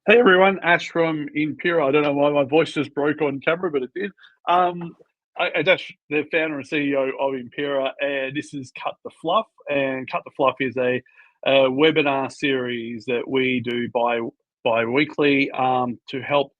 Hey everyone, Ash from Empiraa. I don't know why my voice just broke on camera, but it did. I'm Ash, the founder and CEO of Empiraa, and this is Cut the Fluff. And Cut the Fluff is a webinar series that we do bi-weekly to help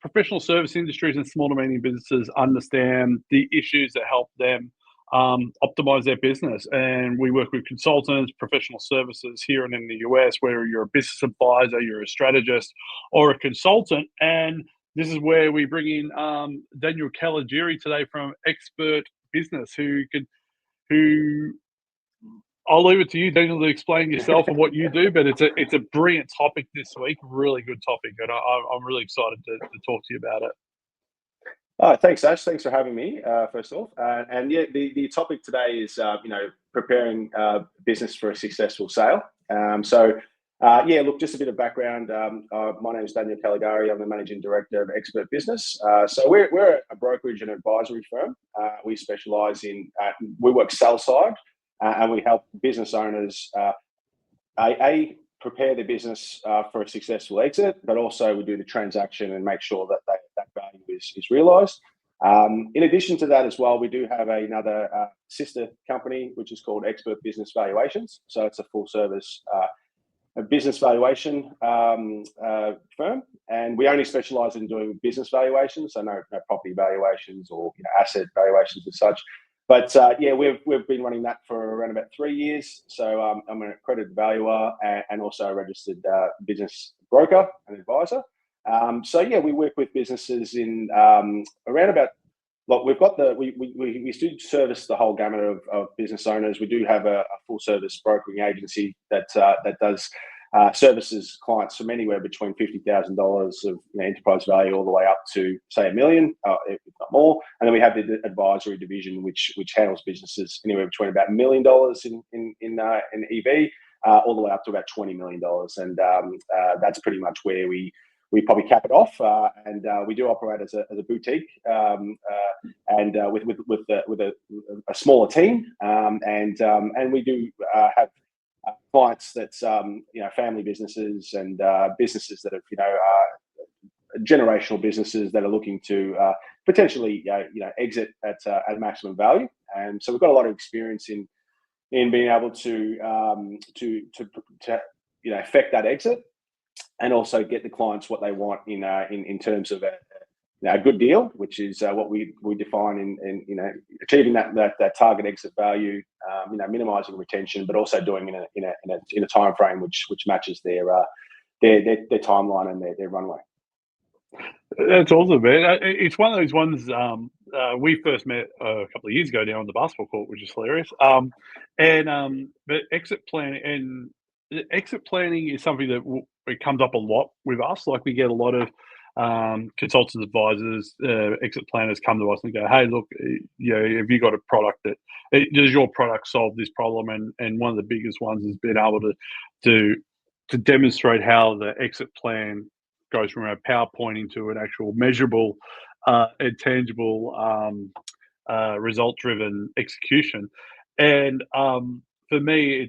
professional service industries and small to medium businesses understand the issues that help them optimize their business. And we work with consultants, professional services here and in the US, whether you're a business advisor, you're a strategist, or a consultant. And this is where we bring in Daniel Caligari today from Expert Business, who I'll leave it to you, Daniel, to explain yourself and what you do. But it's a brilliant topic this week, really good topic, and I'm really excited to talk to you about it. Thanks, Ash. Thanks for having me, first off. And yeah, the topic today is, preparing business for a successful sale. Yeah, look, just a bit of background. My name is Daniel Caligari. I'm the Managing Director of Expert Business. So we're a brokerage and advisory firm. We specialise we work sell side, and we help business owners, prepare their business for a successful exit, but also we do the transaction and make sure that that value is realised. In addition to that as well, we do have another sister company, which is called Expert Business Valuations. So it's a full service business valuation firm, and we only specialise in doing business valuations, so no property valuations or asset valuations as such. But yeah, we've been running that for around about 3 years. So I'm an accredited valuer and also a registered business broker and advisor. So yeah, we work with businesses in around about. Look, we do service the whole gamut of business owners. We do have a full service brokering agency that does services clients from anywhere between $50,000 of enterprise value all the way up to say $1 million, if not more. And then we have the advisory division, which handles businesses anywhere between about $1 million in EV, all the way up to about $20 million. And that's pretty much where we probably cap it off. And we do operate as a boutique, and with a smaller team. And we do have clients that's family businesses and businesses that have generational businesses that are looking to potentially exit at maximum value. And so we've got a lot of experience in being able to affect that exit and also get the clients what they want in terms of a good deal, which is what we define in achieving that target exit value, minimizing retention, but also doing in a time frame which matches their timeline and their runway. That's awesome, man. It's one of those ones. We first met a couple of years ago down on the basketball court, which is hilarious. But exit planning is something that it comes up a lot with us. Like we get a lot of consultants, advisors, exit planners come to us and go, "Hey, look, have you got a product does your product solve this problem?" And one of the biggest ones has been able to demonstrate how the exit plan goes from a PowerPoint into an actual measurable and tangible result-driven execution. And for me,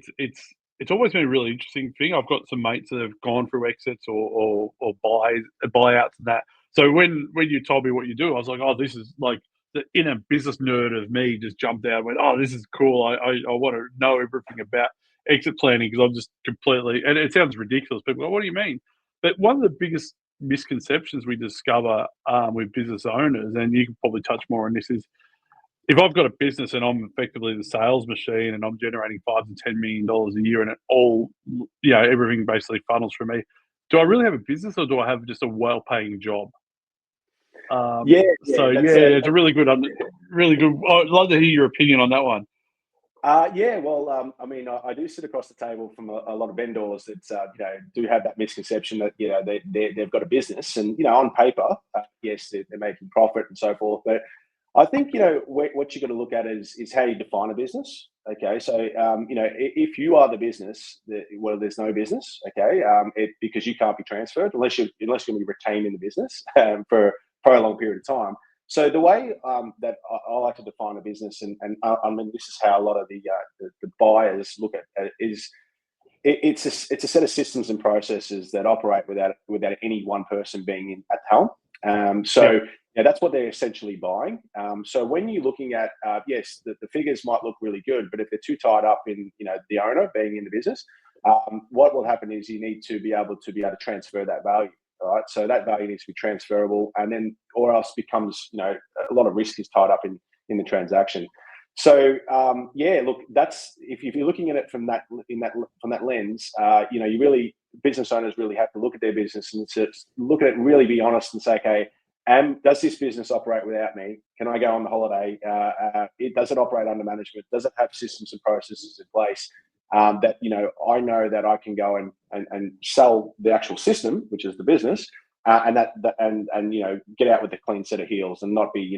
it's always been a really interesting thing. I've got some mates that have gone through exits or buyouts and that. So when you told me what you do, I was like, oh, this is like the inner business nerd of me just jumped out and went, oh, this is cool. I want to know everything about exit planning because I'm just completely, and it sounds ridiculous. People go, what do you mean? But one of the biggest misconceptions we discover with business owners, and you can probably touch more on this, is if I've got a business and I'm effectively the sales machine and I'm generating $5 to $10 million a year and it all, everything basically funnels for me, do I really have a business or do I have just a well-paying job? It's a really good. I'd love to hear your opinion on that one. Well, I do sit across the table from a lot of vendors that do have that misconception that they've got a business, and on paper, yes, they're making profit and so forth. But I think what you got to look at is how you define a business. Okay, so if you are the business, there's no business. Okay, because you can't be transferred unless you're going to be retained in the business for a long period of time. So the way that I like to define a business, and this is how a lot of the buyers look at it, is it's a set of systems and processes that operate without any one person being at the helm. So that's what they're essentially buying. So when you're looking at, yes, the figures might look really good, but if they're too tied up in the owner being in the business, what will happen is you need to be able to transfer that value. Right, so that value needs to be transferable, and then or else becomes a lot of risk is tied up in the transaction. So look, that's if you're looking at it from that lens, you really business owners really have to look at their business and to look at it and really be honest and say, okay, does this business operate without me? Can I go on the holiday? Does it operate under management? Does it have systems and processes in place that I know that I can go and sell the actual system, which is the business, and get out with a clean set of heels and not be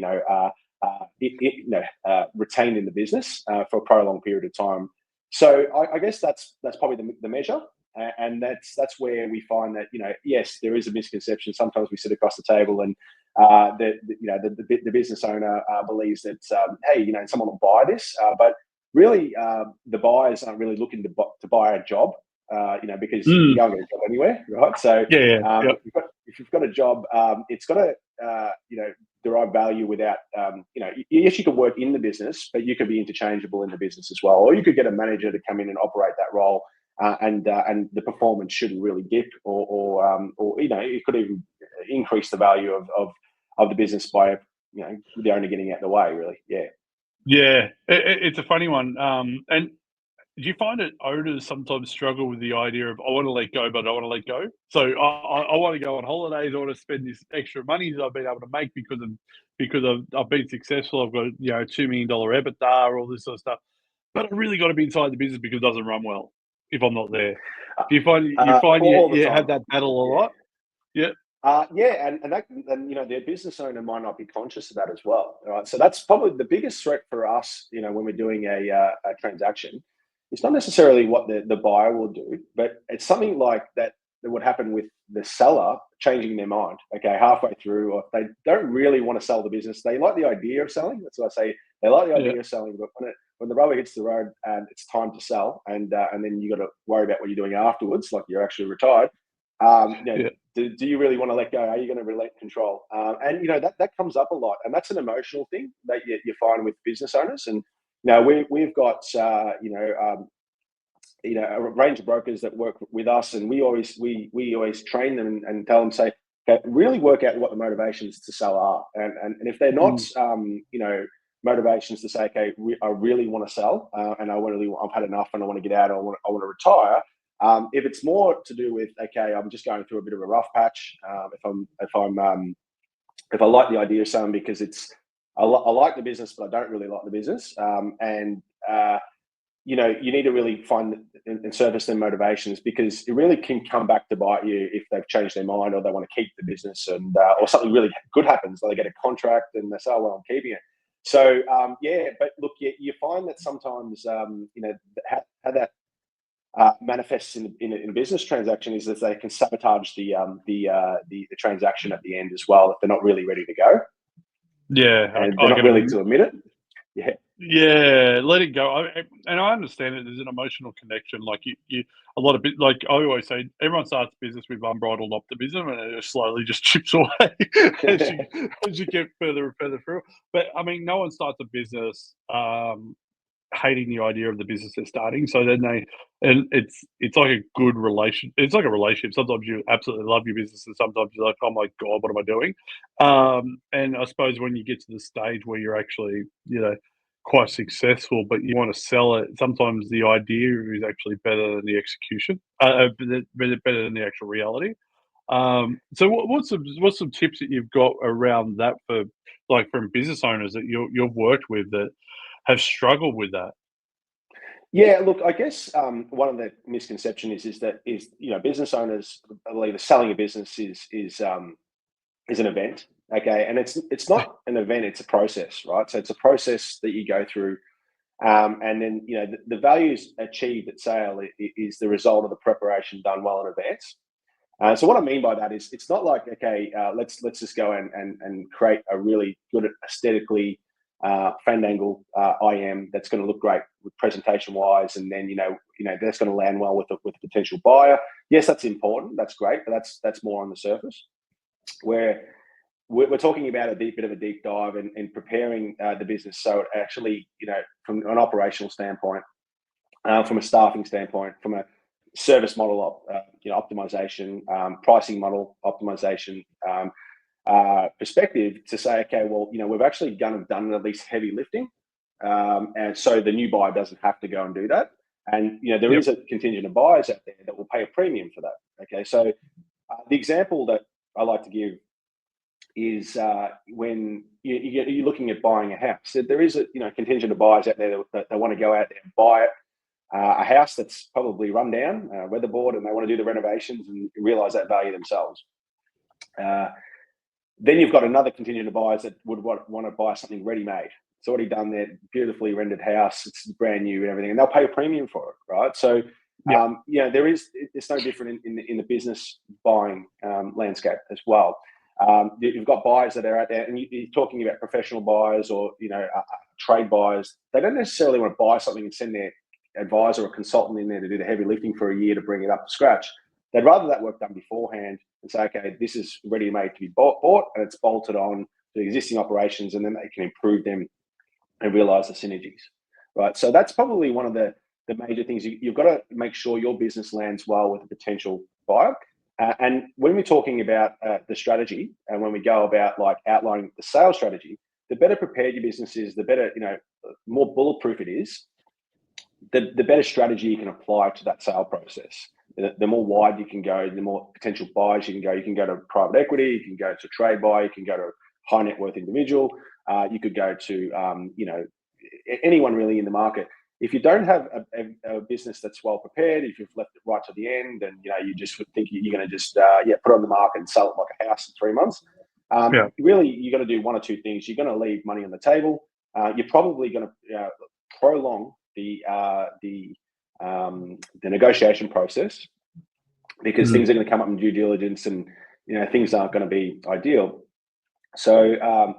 retained in the business for a prolonged period of time. So I guess that's probably the measure, and that's where we find that yes, there is a misconception. Sometimes we sit across the table and the business owner believes that hey, someone will buy this, but really the buyers aren't really looking to buy a job, because you can't get a job anywhere, right? So if you've got a job, it's got to derive value without yes, you could work in the business, but you could be interchangeable in the business as well, or you could get a manager to come in and operate that role, and the performance shouldn't really dip, or it could even increase the value of the business by the owner getting out of the way, really. It's a funny one. And do you find that owners sometimes struggle with the idea of, I want to let go, but I don't want to let go? So I want to go on holidays. I want to spend this extra money that I've been able to make because I've been successful. I've got $2 million EBITDA, all this sort of stuff. But I really got to be inside the business because it doesn't run well if I'm not there. Do you find you have that battle a lot? Yeah. And their business owner might not be conscious of that as well, right? So that's probably the biggest threat for us, when we're doing a transaction. It's not necessarily what the buyer will do, but it's something like that would happen with the seller changing their mind, okay, halfway through, or if they don't really want to sell the business. They like the idea of selling. That's what I say. They like the idea of selling, but when the rubber hits the road and it's time to sell, and then you got to worry about what you're doing afterwards, like you're actually retired. Do you really want to let go? Are you going to relent control? And that comes up a lot, and that's an emotional thing that you find with business owners. And we've got a range of brokers that work with us, and we always train them and tell them, say, okay, really work out what the motivations to sell are, and if they're not motivations to say, okay, I really want to sell, and I've had enough, and I want to get out, or I want to retire. If it's more to do with, okay, I'm just going through a bit of a rough patch. If I like the idea of selling because I like the business, but I don't really like the business, you need to really find and service their motivations, because it really can come back to bite you if they've changed their mind, or they want to keep the business, and or something really good happens, they get a contract and they say, oh, well, I'm keeping it. So but look, you find that sometimes how that manifests in a business transaction is that they can sabotage the transaction at the end as well if they're not really ready to go. And they're not willing to admit it. Let it go. And I understand that there's an emotional connection. Like you a lot of like I always say, everyone starts business with unbridled optimism, and it just slowly just chips away as you get further and further through. But I mean, no one starts a business hating the idea of the business they're starting. So then it's like a good relation. It's like a relationship. Sometimes you absolutely love your business, and sometimes you're like, oh my God, what am I doing? And I suppose when you get to the stage where you're actually, quite successful, but you want to sell it, sometimes the idea is actually better than the execution, better than the actual reality. So what's some tips that you've got around that for, like, from business owners that you've worked with that have struggled with that? Yeah, look, I guess one of the misconceptions is that business owners believe that selling a business is an event, okay, and it's not an event; it's a process, right? So it's a process that you go through, and then the values achieved at sale is the result of the preparation done well in advance. So what I mean by that is, it's not like, okay, let's just go and create a really good, aesthetically Fandangle IM that's going to look great with presentation wise, and then that's going to land well with a potential buyer. Yes, that's important. That's great, but that's more on the surface. Where we're talking about a bit of a deep dive in preparing the business, so it actually, from an operational standpoint, from a staffing standpoint, from a service model optimization, pricing model optimization perspective, to say, okay, well, we've actually done at least heavy lifting, and so the new buyer doesn't have to go and do that. And there is a contingent of buyers out there that will pay a premium for that. Okay, so the example that I like to give is when you're looking at buying a house. There is a contingent of buyers out there that want to go out there and buy a house that's probably run down, weatherboard, and they want to do the renovations and realize that value themselves. Then you've got another contingent of buyers that would want to buy something ready-made. It's already done their beautifully rendered house. It's brand new and everything, and they'll pay a premium for it, right? So, it's no different in the business buying landscape as well. You've got buyers that are out there, and you're talking about professional buyers or trade buyers. They don't necessarily want to buy something and send their advisor or consultant in there to do the heavy lifting for a year to bring it up to scratch. They'd rather that work done beforehand and say, okay, this is ready made to be bought and it's bolted on to existing operations, and then they can improve them and realize the synergies, right? So that's probably one of the major things. You've got to make sure your business lands well with a potential buyer. And when we're talking about the strategy, and when we go about like outlining the sales strategy, the better prepared your business is, the better, more bulletproof it is, the better strategy you can apply to that sale process. The more wide you can go, the more potential buyers you can go. You can go to private equity, you can go to trade buy, you can go to high net worth individual, you could go to anyone really in the market. If you don't have a business that's well prepared, if you've left it right to the end, and you just think you're going to just put it on the market and sell it like a house in 3 months, really you're going to do one or two things. You're going to leave money on the table. You're probably going to prolong the negotiation process, because things are going to come up in due diligence, and things aren't going to be ideal. So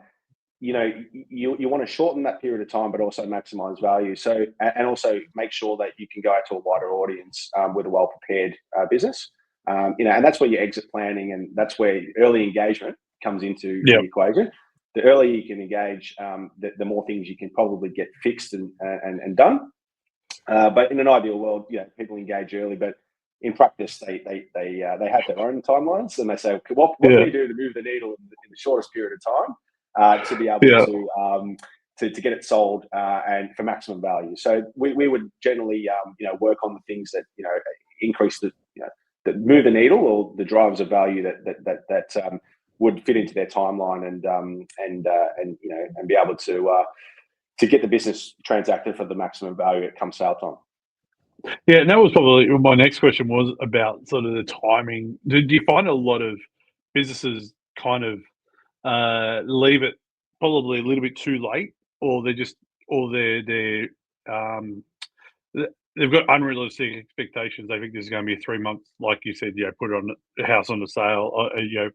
you want to shorten that period of time, but also maximize value. So, and also make sure that you can go out to a wider audience with a well-prepared business. And that's where your exit planning, and that's where early engagement comes into the equation. The earlier you can engage, the more things you can probably get fixed and done. But in an ideal world, people engage early, but in practice, they have their own timelines, and they say, what can we do to move the needle in the shortest period of time to be able to get it sold and for maximum value. So we would generally work on the things that increase that move the needle, or the drivers of value that would fit into their timeline, and be able to get the business transacted for the maximum value at come sale time. Yeah, and that was probably my next question, was about sort of the timing. Do you find a lot of businesses kind of leave it probably a little bit too late, or they've got unrealistic expectations? They think this is going to be 3 months, like you said. Put it on a house on the sale.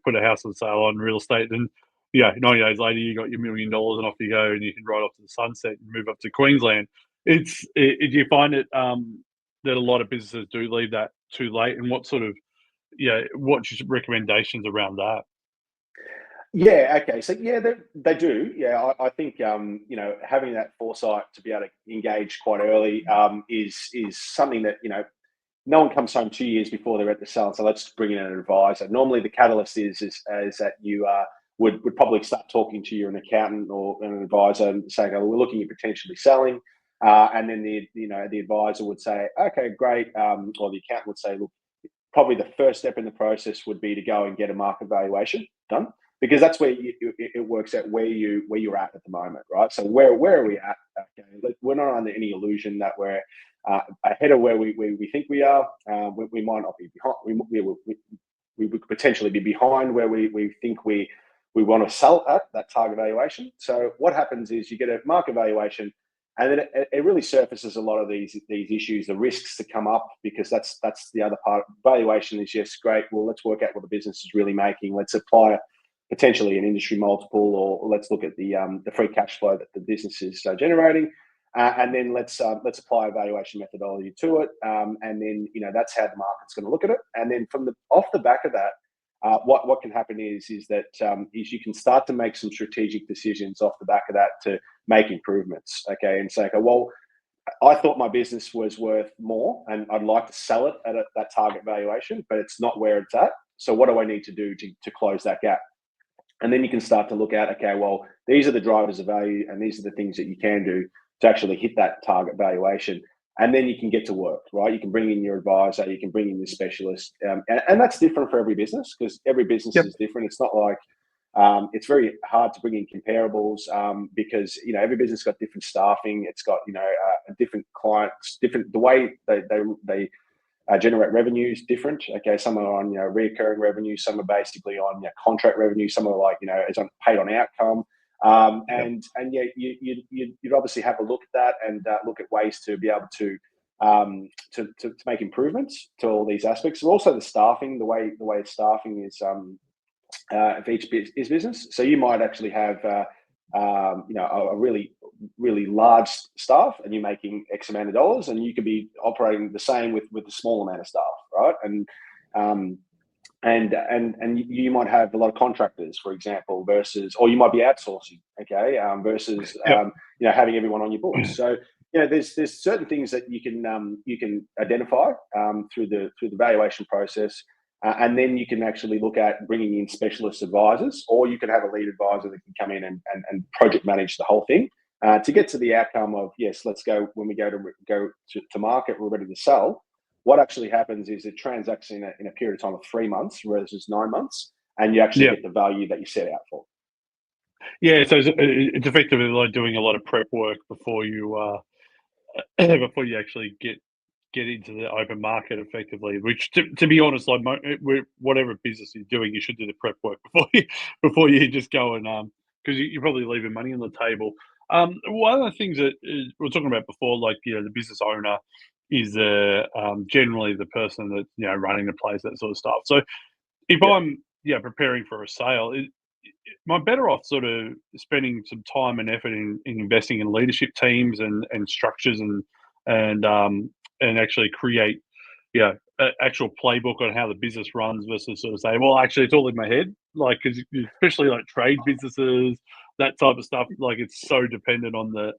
Put a house on sale on real estate, and 90 days later you got your $1 million, and off you go, and you can ride off to the sunset and move up to Queensland. Do you find it that a lot of businesses do leave that too late, and what sort of what's your recommendations around that? Yeah, okay. So they do. Yeah, I think having that foresight to be able to engage quite early is something that no one comes home 2 years before they're at the sale, so let's bring in an advisor. Normally the catalyst is that you would probably start talking to an accountant or an advisor and saying, oh, we're looking at potentially selling, and then the advisor would say, okay, great, or the accountant would say, look, probably the first step in the process would be to go and get a market valuation done, because that's where it works out where you're at the moment, right? So where are we at? Okay, we're not under any illusion that we're ahead of where we think we are. We might not be behind. We would potentially be behind where we think we want to sell at that target valuation. So what happens is you get a market valuation, and then it really surfaces a lot of these issues, the risks that come up, because that's the other part. Valuation is, yes, great. Well, let's work out what the business is really making. Let's apply potentially an industry multiple, or let's look at the free cash flow that the business is generating, and then let's apply a valuation methodology to it, and then that's how the market's going to look at it. And then off the back of that, what can happen is that you can start to make some strategic decisions off the back of that to make improvements. Okay, and say, okay, well, I thought my business was worth more, and I'd like to sell it at that target valuation, but it's not where it's at. So what do I need to do to close that gap? And then you can start to look at, okay, well, these are the drivers of value, and these are the things that you can do to actually hit that target valuation. And then you can get to work, right? You can bring in your advisor, you can bring in your specialist. And that's different for every business, because every business is different. It's not like, it's very hard to bring in comparables, because, every business got different staffing. It's got, different clients, different, the way they generate revenue is different. Okay, some are on recurring revenue, some are basically on contract revenue, some are like is on paid on outcome. And yeah, you'd obviously have a look at that and look at ways to be able to make improvements to all these aspects. And also the staffing, the way staffing is for each business. So you might actually have a really large staff, and you're making X amount of dollars, and you could be operating the same with a small amount of staff, right? And you might have a lot of contractors, for example, or you might be outsourcing, okay, versus having everyone on your books. So there's certain things that you can identify through the valuation process. And then you can actually look at bringing in specialist advisors, or you can have a lead advisor that can come in and project manage the whole thing to get to the outcome of, yes, let's go, when we go to market, we're ready to sell. What actually happens is it transacts in a period of time of 3 months versus 9 months, and you actually get the value that you set out for. Yeah, so it's effectively like doing a lot of prep work before you actually get into the open market effectively, which to be honest, like whatever business you're doing, you should do the prep work before you just go and because you're probably leaving money on the table. One of the things that we were talking about before, like the business owner is generally the person that's running the place, that sort of stuff. So if I'm preparing for a sale, am I better off sort of spending some time and effort in investing in leadership teams and structures and actually create actual playbook on how the business runs, versus sort of say, well, actually it's all in my head, like, because especially like trade businesses, that type of stuff, like it's so dependent on the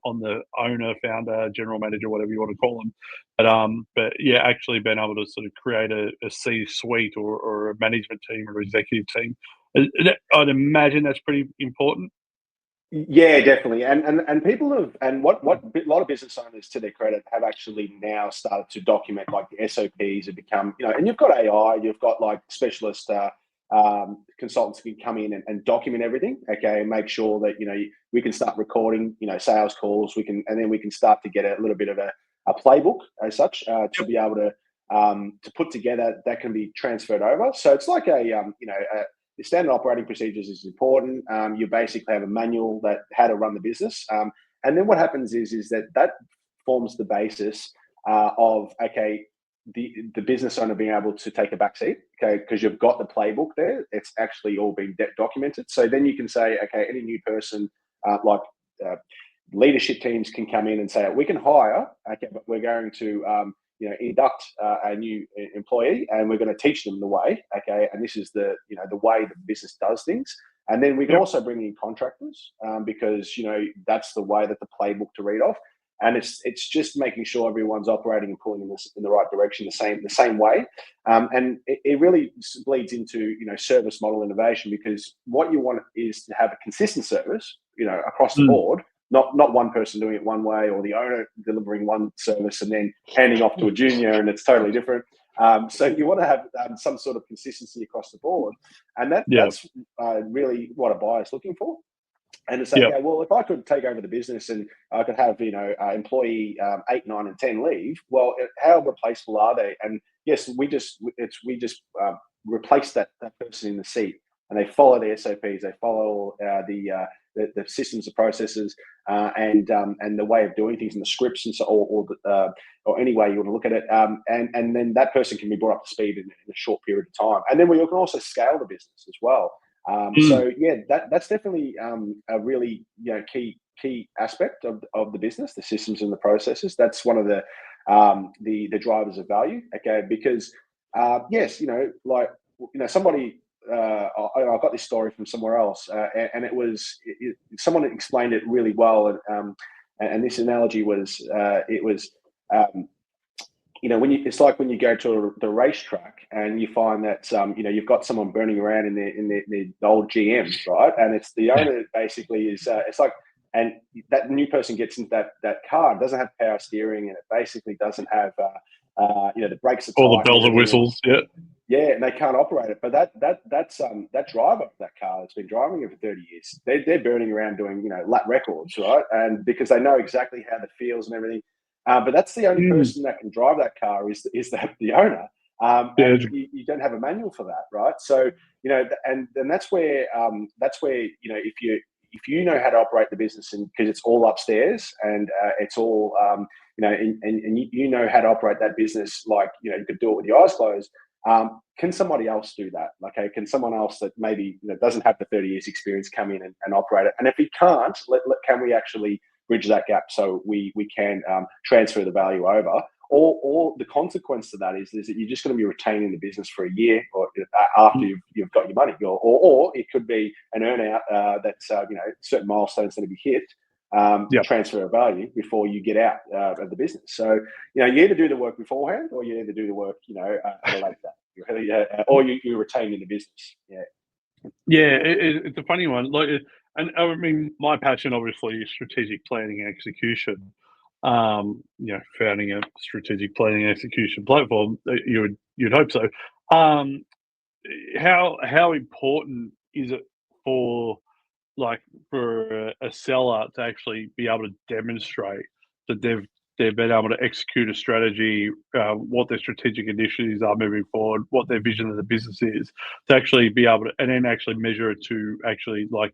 owner, founder, general manager, whatever you want to call them. But actually being able to sort of create a C-suite or a management team or executive team, I'd imagine that's pretty important. Yeah, definitely. And people have, and what a lot of business owners, to their credit, have actually now started to document, like the SOPs have become, and you've got AI, you've got like specialist consultants who can come in and document everything, okay, and make sure that, we can start recording, sales calls, and then we can start to get a little bit of a playbook as such to be able to put together that can be transferred over. So it's like the standard operating procedures is important. You basically have a manual that how to run the business. And then what happens is that forms the basis of, okay, the business owner being able to take a back seat, okay, because you've got the playbook there. It's actually all been documented. So then you can say, okay, any new person, leadership teams can come in and say, we can hire, okay, but we're going to induct a new employee, and we're going to teach them the way, okay, and this is the way the business does things. And then we can also bring in contractors because that's the way that the playbook to read off. And it's just making sure everyone's operating and pulling in the right direction, the same way. And it really bleeds into service model innovation, because what you want is to have a consistent service across the board. Not one person doing it one way, or the owner delivering one service and then handing off to a junior and it's totally different. So you want to have some sort of consistency across the board. And that's really what a buyer's looking for. And it's like, okay, well, if I could take over the business and I could have, employee 8, 9, and 10 leave, well, how replaceable are they? And yes, we just replace that person in the seat, and they follow the SOPs, they follow the systems, the processes, and the way of doing things, and the scripts, and so, or any way you want to look at it. And then that person can be brought up to speed in a short period of time. And then we can also scale the business as well. So yeah, that's definitely a really key aspect of the business, the systems and the processes. That's one of the drivers of value. Okay, because yes, somebody. I got this story from somewhere else, and it was someone explained it really well. And this analogy was it's like when you go to the racetrack and you find that you've got someone burning around in their old GMs, right? And it's the owner basically is it's like, and that new person gets into that car, doesn't have power steering, and it basically doesn't have the brakes are tight, all the bells and whistles, yeah, and they can't operate it. But that driver of that car that's been driving it for 30 years, they're burning around doing lap records, right? And because they know exactly how it feels and everything. But that's the only person that can drive that car is the owner. And you don't have a manual for that, right? So and that's where if you know how to operate the business, and because it's all upstairs and it's all and you know how to operate that business, like you could do it with your eyes closed. Can somebody else do that? Okay, can someone else that maybe doesn't have the 30 years experience come in and operate it? And if he can't, can we actually bridge that gap so we can transfer the value over? Or the consequence of that is that you're just going to be retaining the business for a year or after you've got your money, or it could be an earnout that's certain milestones that to be hit. Transfer of value before you get out of the business. So you either do the work beforehand, or you either do the work at a later date, or you retain in the business. It's a funny one. And I mean, my passion obviously is strategic planning and execution. Founding a strategic planning and execution platform, you'd hope so. How important is it for a seller to actually be able to demonstrate that they've been able to execute a strategy, what their strategic initiatives are moving forward, what their vision of the business is, to actually be able to, and then actually measure it to actually like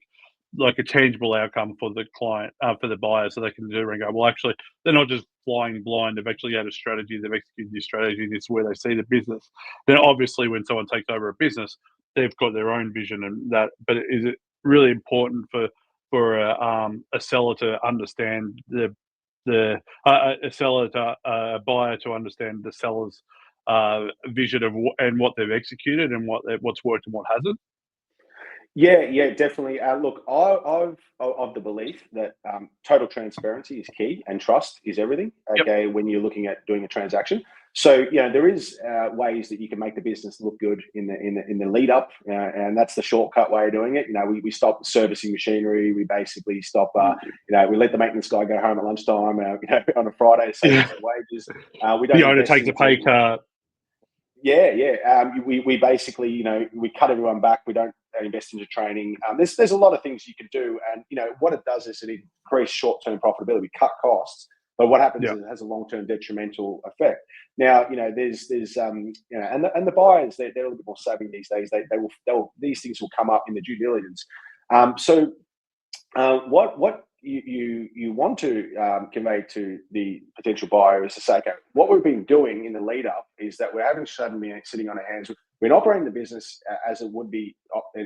a tangible outcome for the client, for the buyer, so they can do and go, well, actually, they're not just flying blind. They've actually had a strategy. They've executed this strategy. And this is where they see the business. Then obviously, when someone takes over a business, they've got their own vision and that. But is it really important for a seller to understand a buyer to understand the seller's vision of and what they've executed and what's worked and what hasn't? Yeah, definitely. Look, I've of the belief that total transparency is key and trust is everything. Okay, when you're looking at doing a transaction, so there is ways that you can make the business look good in the lead up, and that's the shortcut way of doing it. We stop servicing machinery. We basically stop. We let the maintenance guy go home at lunchtime. On a Friday, save some wages. We don't. The owner takes a pay cut. We basically, we cut everyone back. We don't invest into training. There's a lot of things you can do, and what it does is it increases short-term profitability. We cut costs, but what happens is it has a long-term detrimental effect. Now, there's and the buyers they're a little bit more savvy these days. These things will come up in the due diligence. What you want to convey to the potential buyer is to say, okay, what we've been doing in the lead up is that we haven't suddenly sitting on our hands. We're operating the business as it would be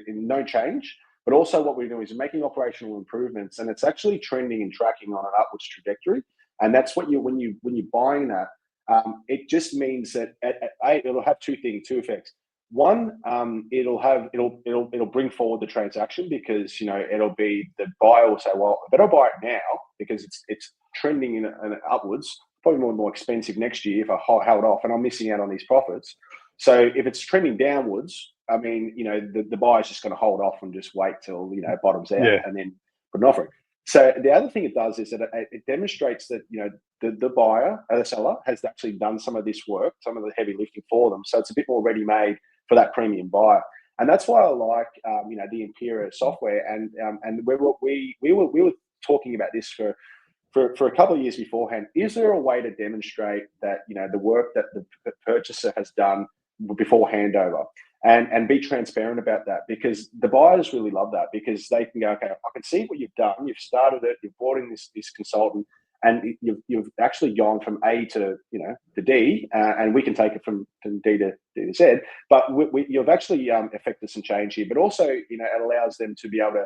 in no change, but also what we're doing is making operational improvements, and it's actually trending and tracking on an upwards trajectory. And that's what when you're buying that, it just means that it'll have two effects. One, it'll bring forward the transaction because it'll be the buyer will say, well, I better buy it now because it's trending in upwards. Probably more expensive next year if I held off, and I'm missing out on these profits. So if it's trending downwards, I mean, the buyer's just going to hold off and just wait till it bottoms out and then put an offer in. So the other thing it does is that it demonstrates that the buyer, the seller, has actually done some of this work, some of the heavy lifting for them. So it's a bit more ready-made for that premium buyer, and that's why I like the Empiraa software. And we were talking about this for a couple of years beforehand. Is there a way to demonstrate that the work that the purchaser has done before handover? And be transparent about that, because the buyers really love that, because they can go, okay, I can see what you've done. You've started it. You've brought in this consultant, and you've actually gone from A to to D, and we can take it from D to Z. But you've actually affected some change here. But also, it allows them to be able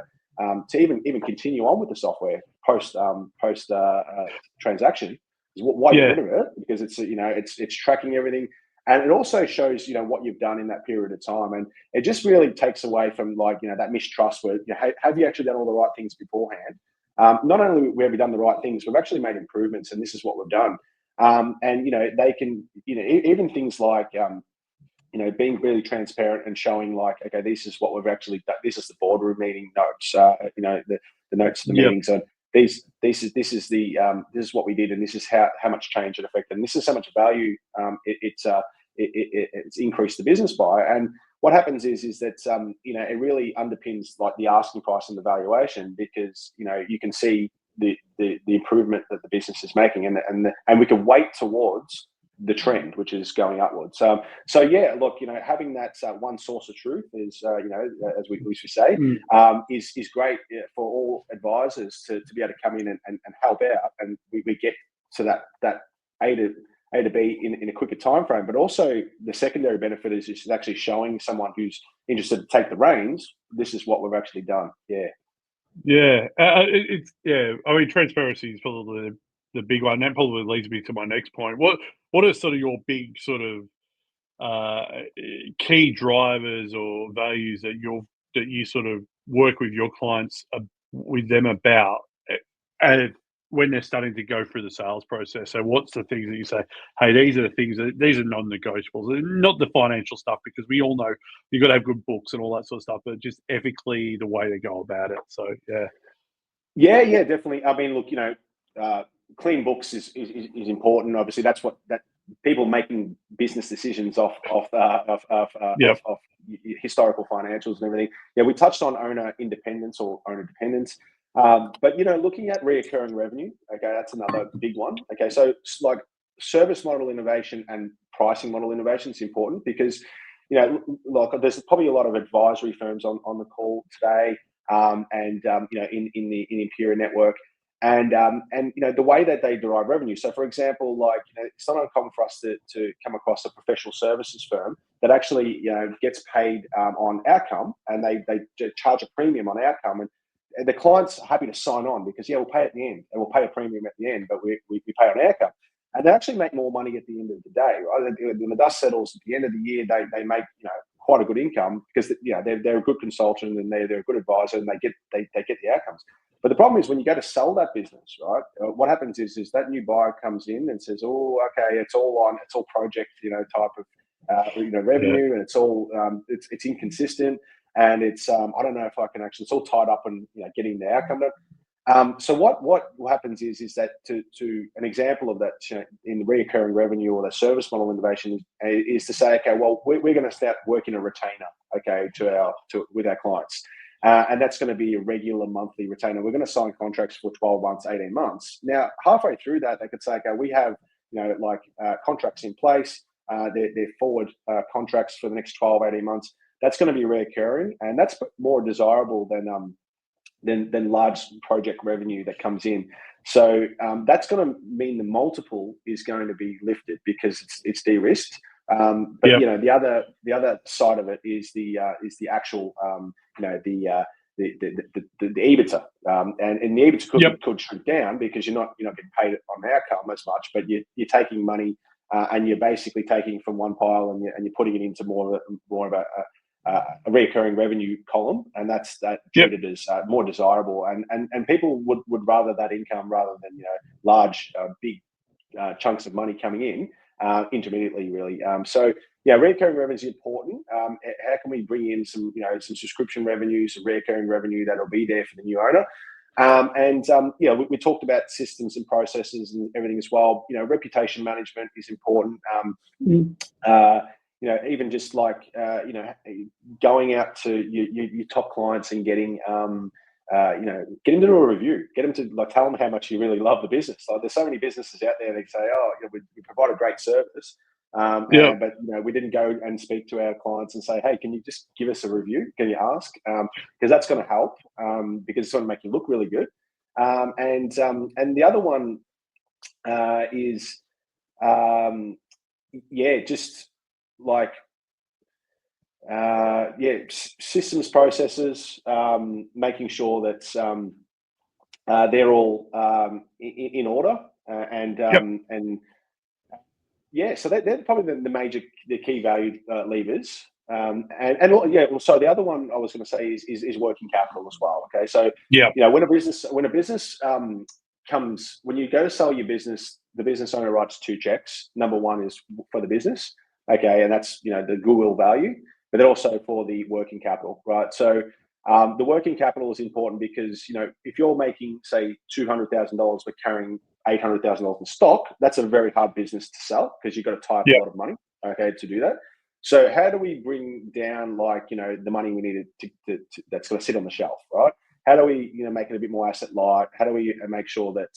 to even continue on with the software post transaction. Why get rid of it? Because it's tracking everything. And it also shows, what you've done in that period of time. And it just really takes away from that mistrust where, have you actually done all the right things beforehand? Not only have we done the right things, we've actually made improvements, and this is what we've done. And, they can, even things like, being really transparent and showing okay, this is what we've actually done. This is the boardroom meeting notes, the notes of the meetings. And this is what we did, and this is how much change it affected, and this is how much value it's increased the business by. And what happens is that it really underpins the asking price and the valuation, because you can see the improvement that the business is making, and we can weight towards the trend, which is going upwards. So yeah, look, having that one source of truth is, as we say, is great for all advisors to be able to come in and help out, and we get to that A to B in a quicker time frame. But also the secondary benefit is just actually showing someone who's interested to take the reins, this is what we've actually done. I mean, transparency is probably the big one. That probably leads me to my next point. What are sort of your big sort of key drivers or values that you sort of work with your clients with them about when they're starting to go through the sales process? So what's the things that you say, hey, these are non-negotiables, not the financial stuff, because we all know you've got to have good books and all that sort of stuff, but just ethically the way to go about it. So yeah, definitely. I mean, look, clean books is important. Obviously, that's what people making business decisions off historical financials and everything. Yeah, we touched on owner independence or owner dependence. But looking at reoccurring revenue, okay, that's another big one. Okay, so service model innovation and pricing model innovation is important, because there's probably a lot of advisory firms on the call today, and in the Empiraa network, and the way that they derive revenue. So, for example, it's not uncommon for us to come across a professional services firm that actually gets paid on outcome, and they charge a premium on outcome, and the client's happy to sign on because we'll pay at the end, and we'll pay a premium at the end, but we pay on outcome, and they actually make more money at the end of the day, right? When the dust settles at the end of the year, they make quite a good income, because they're a good consultant, and they're a good advisor, and they get the outcomes. But the problem is when you go to sell that business, right? What happens is that new buyer comes in and says, "Oh, okay, it's all project type of revenue, and it's all it's inconsistent." And it's I don't know if I can actually. It's all tied up in getting the outcome. So what happens is that to an example of that in the recurring revenue or the service model innovation is to say, okay, well, we're going to start working a retainer, okay, with our clients, and that's going to be a regular monthly retainer. We're going to sign contracts for 12 months, 18 months. Now, halfway through that, they could say, okay, we have contracts in place. They're forward contracts for the next 12, 18 months. That's going to be recurring, and that's more desirable than large project revenue that comes in. So that's going to mean the multiple is going to be lifted because it's de-risked. But the other side of it is the actual the EBITDA, and the EBITDA could shrink down because you're not getting paid on the outcome as much, but you're taking money and you're basically taking from one pile and you're putting it into more of a recurring revenue column, and that's treated as more desirable, and people would rather that income rather than large big chunks of money coming in intermittently, really. So recurring revenue is important. How can we bring in some some subscription revenue, some recurring revenue that'll be there for the new owner? We talked about systems and processes and everything as well. Reputation management is important. Even just going out to your top clients and getting get them to do a review, get them to tell them how much you really love the business. There's so many businesses out there that say, "Oh, we provide a great service," but we didn't go and speak to our clients and say, "Hey, can you just give us a review? Can you ask?" Because that's going to help, because it's going to make you look really good. And the other one is just like systems, processes, making sure that they're all in order, so they're probably the key value levers. So the other one I was going to say is working capital as well. Okay, so when a business comes, when you go to sell your business, the business owner writes 2 checks. Number one is for the business, okay, and that's the goodwill value, but then also for the working capital, right? So the working capital is important because if you're making say $200,000 but carrying $800,000 in stock, that's a very hard business to sell because you've got to tie up a lot of money, okay, to do that. So how do we bring down the money we needed to that's going to sit on the shelf, right? How do we make it a bit more asset light? How do we make sure that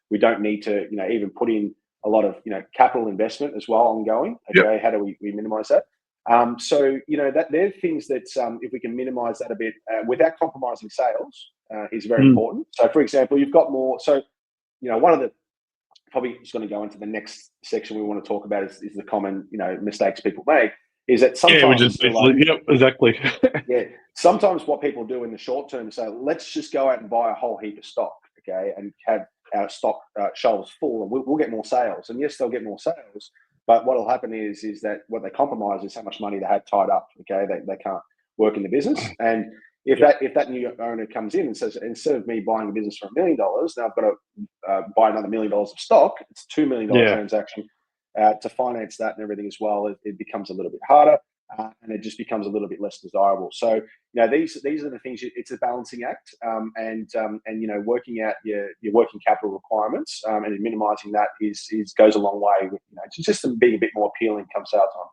we don't need to even put in a lot of capital investment as well ongoing? Okay, how do we minimize that? So that they're things that if we can minimize that a bit without compromising sales is very important. So for example, you've got more. So one of the probably just going to go into the next section we want to talk about is the common mistakes people make. Is that sometimes exactly. Sometimes what people do in the short term is say, let's just go out and buy a whole heap of stock, okay, and have our stock shelves full, and we'll get more sales. And yes, they'll get more sales, but what will happen is that what they compromise is how much money they had tied up. Okay, they can't work in the business, and if that new owner comes in and says, instead of me buying a business for $1 million, now I've got to buy another $1 million of stock. It's a $2 million transaction. To finance that and everything as well, it becomes a little bit harder, and it just becomes a little bit less desirable. So, these are the things. It's a balancing act, and working out your working capital requirements and minimizing that goes a long way with it's just being a bit more appealing come sale time.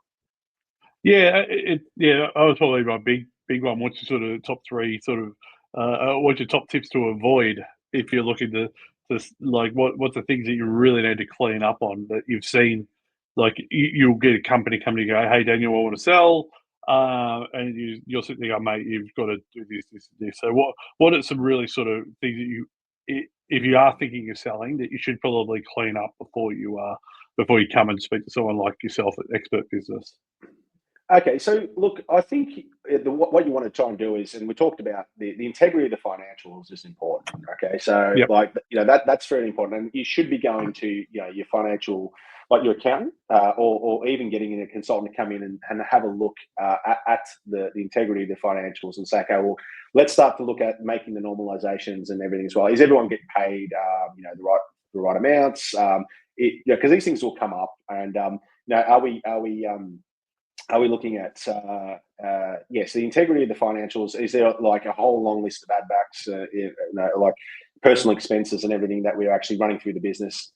I was probably my big one. What's your sort of top 3 sort of what's your top tips to avoid if you're looking to what's the things that you really need to clean up on that you've seen? Like you'll get a company come to you, go, hey Daniel, I want to sell, and you're sitting there, mate, you've got to do this. So what are some really sort of things that if you are thinking of selling, that you should probably clean up before you come and speak to someone like yourself at Expert Business? Okay, so look, I think what you want to try and do is, and we talked about the integrity of the financials is important. Okay, so that's very important, and you should be going to your financial, like your accountant, or even getting in a consultant to come in and have a look at the integrity of the financials and say, okay, well, let's start to look at making the normalizations and everything as well. Is everyone getting paid the right amounts? Because these things will come up, and are we looking at the integrity of the financials? Is there like a whole long list of add backs, like personal expenses and everything that we're actually running through the business?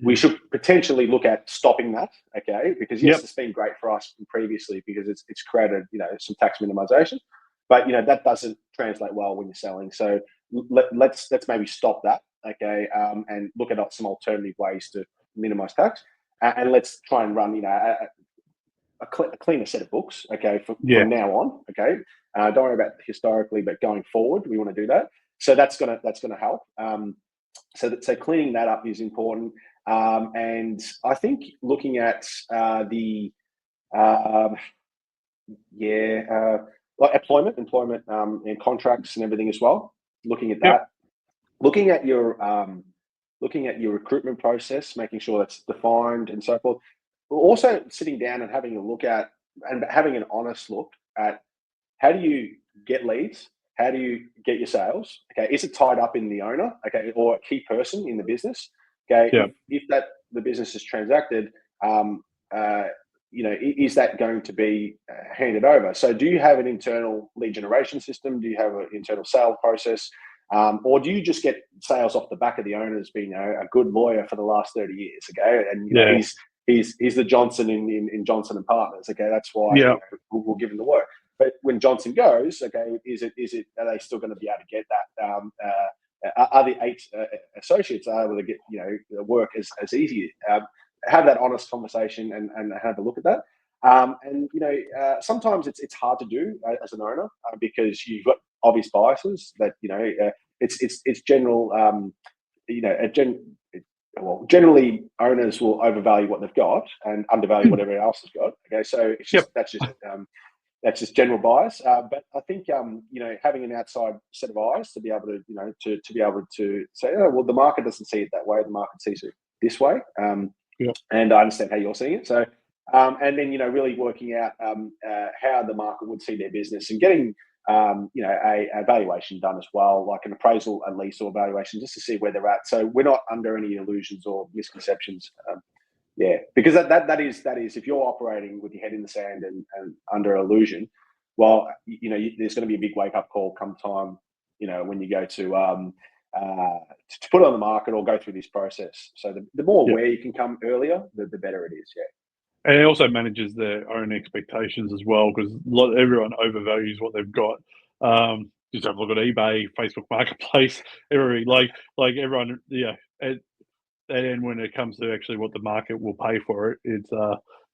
We should potentially look at stopping that, okay? Because yes, it's been great for us previously because it's created some tax minimization, but that doesn't translate well when you're selling. So let's maybe stop that, okay? And look at some alternative ways to minimize tax, and let's try and run a cleaner set of books, okay, from now on, okay. Don't worry about historically, but going forward, we want to do that. So that's gonna help. So cleaning that up is important, and I think looking at like employment, and contracts and everything as well. Looking at that, looking at your recruitment process, making sure that's defined and so forth. Also sitting down and having a look at and having an honest look at how do you get leads? How do you get your sales? Okay, is it tied up in the owner? Okay, or a key person in the business? Okay, if the business is transacted, is that going to be handed over? So, do you have an internal lead generation system? Do you have an internal sales process? Or do you just get sales off the back of the owners being a good lawyer for the last 30 years? Okay, and he's the Johnson in Johnson and Partners. Okay, that's why we'll give him the work. But when Johnson goes, okay, are they still going to be able to get that? Are the 8 associates able to get work as easy? Have that honest conversation and have a look at that. Sometimes it's hard to do as an owner because you've got obvious biases that it's general well, generally owners will overvalue what they've got and undervalue what everyone else has got. Okay, so it's just that's just general bias. But I think having an outside set of eyes to be able to to be able to say, oh, well, the market doesn't see it that way. The market sees it this way. And I understand how you're seeing it. So, and then really working out how the market would see their business and getting a valuation done as well, like an appraisal at least or valuation, just to see where they're at. So we're not under any illusions or misconceptions. Because that is if you're operating with your head in the sand and under illusion, well, there's going to be a big wake up call come time, when you go to put it on the market or go through this process. So the more aware you can come earlier, the better it is. And it also manages their own expectations as well, because everyone overvalues what they've got. Just have a look at eBay, Facebook Marketplace, everything. Like everyone, And then when it comes to actually what the market will pay for it,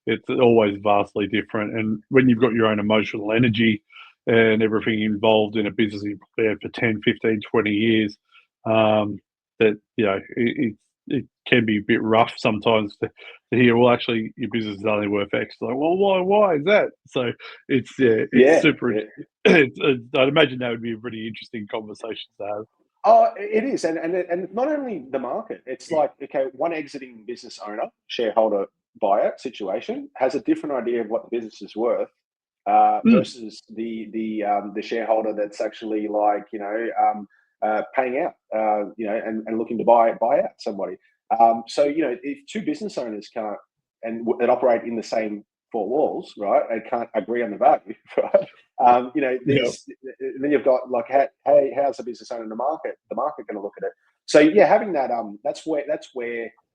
it's always vastly different. And when you've got your own emotional energy and everything involved in a business you've been there for 10, 15, 20 years, it can be a bit rough sometimes to hear, well, actually, your business is only worth X. Like, well, why is that? So it's super. I'd imagine that would be a pretty interesting conversation to have. Oh, it is, and not only the market. It's like, okay, one exiting business owner, shareholder, buyer situation has a different idea of what the business is worth versus the shareholder that's actually like paying out, and looking to buy out somebody. So if two business owners can't that operate in the same four walls, right, and can't agree on the value, right? Then you've got like, hey, how's the business owner in the market? The market going to look at it. So having that, that's where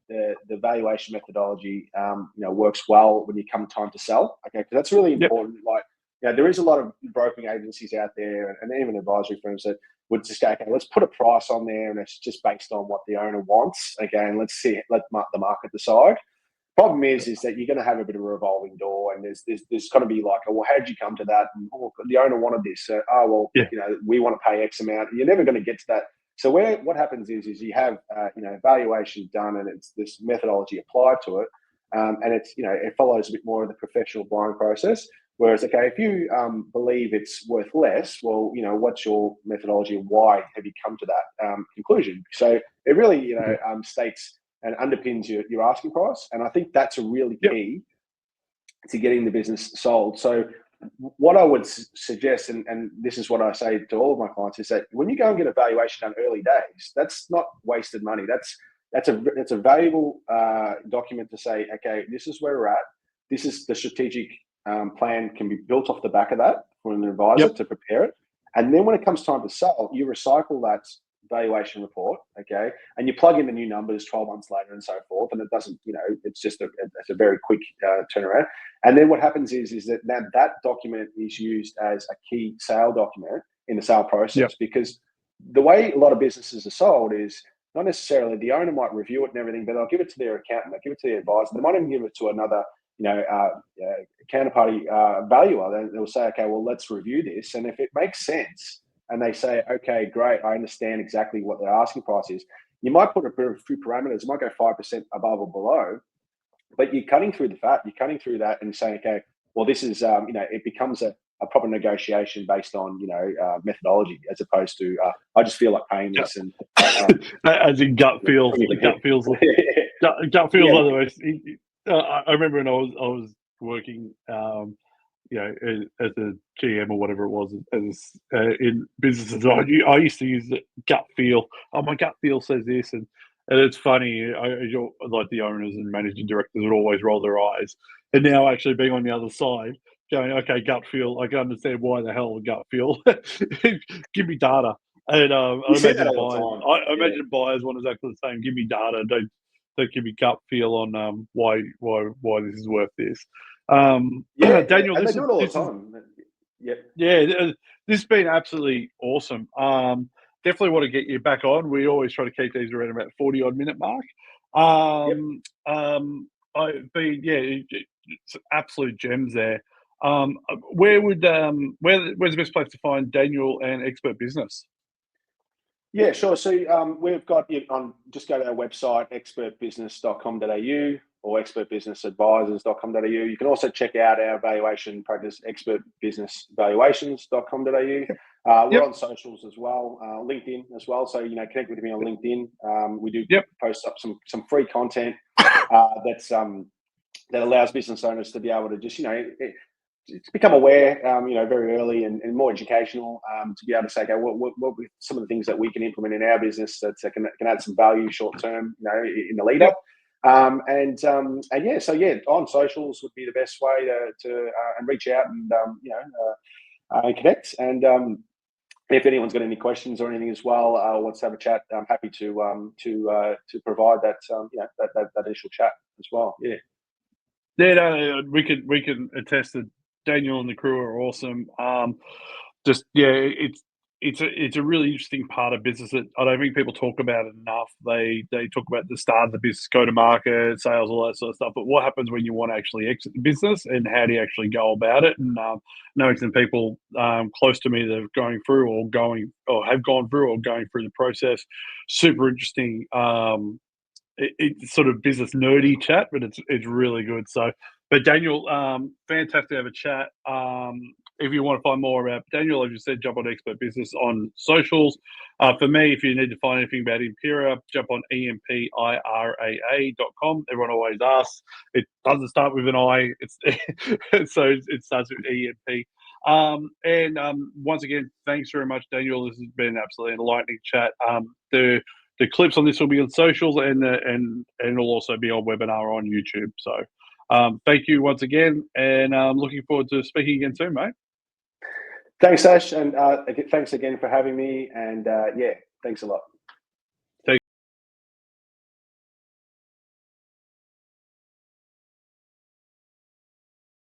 the valuation methodology, works well when you come time to sell. Okay, because that's really important. Like, there is a lot of broking agencies out there and even advisory firms that would just go, okay, let's put a price on there, and it's just based on what the owner wants. Again, let's let the market decide. Problem is that you're going to have a bit of a revolving door, and there's got to be like, well, how did you come to that? And the owner wanted this. We want to pay X amount. You're never going to get to that. So what happens is you have valuation done, and it's this methodology applied to it, and it's it follows a bit more of the professional buying process. Whereas, okay, if you believe it's worth less, well, what's your methodology and why have you come to that conclusion? So it really, states and underpins your asking price. And I think that's a really key to getting the business sold. So what I would suggest, and this is what I say to all of my clients, is that when you go and get a valuation done early days, that's not wasted money. That's a valuable document to say, okay, this is where we're at. This is the strategic plan can be built off the back of that for an advisor to prepare it. And then when it comes time to sell, you recycle that valuation report, okay, and you plug in the new numbers 12 months later and so forth, and it doesn't, it's just it's a very quick turnaround. And then what happens is that that document is used as a key sale document in the sale process, because the way a lot of businesses are sold is not necessarily the owner might review it and everything, but they'll give it to their accountant, they'll give it to their advisor, they might even give it to another counterparty valuer. They'll say, okay, well, let's review this, and if it makes sense, and they say, okay, great, I understand exactly what their asking price is, you might put a few parameters. You might go 5% above or below, but you're cutting through the fat. You're cutting through that and saying, okay, well, this is, it becomes a proper negotiation based on, methodology, as opposed to, I just feel like paying this. And as in gut feels, gut feels otherwise. I remember when I was working, as a GM or whatever it was, in businesses, I used to use the gut feel. Oh, my gut feel says this, and it's funny. Like the owners and managing directors would always roll their eyes, and now actually being on the other side, going, okay, gut feel. I can understand why the hell gut feel. Give me data, and I imagine buyers want exactly the same. Give me data. Don't give me gut feel on why this is worth this. Daniel, and they do it all the time. This has been absolutely awesome. Definitely want to get you back on. We always try to keep these around about 40-odd minute mark. It's absolute gems there. Where's the best place to find Daniel and Expert Business? Yeah, sure. So we've got just go to our website, expertbusiness.com.au or expertbusinessadvisors.com.au. You can also check out our valuation practice, expertbusinessvaluations.com.au. We're on socials as well, LinkedIn as well. So, connect with me on LinkedIn. We do post up some free content that allows business owners to be able to just, to become aware, very early and more educational, to be able to say, okay, what some of the things that we can implement in our business that can add some value short term, in the lead up. On socials would be the best way to and reach out and connect. And if anyone's got any questions or anything as well, wants to have a chat, I'm happy to provide that that initial chat as well. Yeah. Yeah, no, we can attest that Daniel and the crew are awesome. It's a really interesting part of business that I don't think people talk about it enough. They talk about the start of the business, go to market, sales, all that sort of stuff. But what happens when you want to actually exit the business, and how do you actually go about it? And knowing some people close to me that have gone through or going through the process, super interesting. It's sort of business nerdy chat, but it's really good. So, but Daniel, fantastic to have a chat. If you want to find more about Daniel, as you said, jump on Expert Business on socials. For me, if you need to find anything about Empiraa, jump on empiraa.com. Everyone always asks. It doesn't start with an I. So it starts with EMP. Once again, thanks very much, Daniel. This has been absolutely enlightening chat. The clips on this will be on socials and it'll also be on webinar on YouTube. So thank you once again, and I'm looking forward to speaking again soon, mate. Thanks, Ash, and thanks again for having me. And thanks a lot.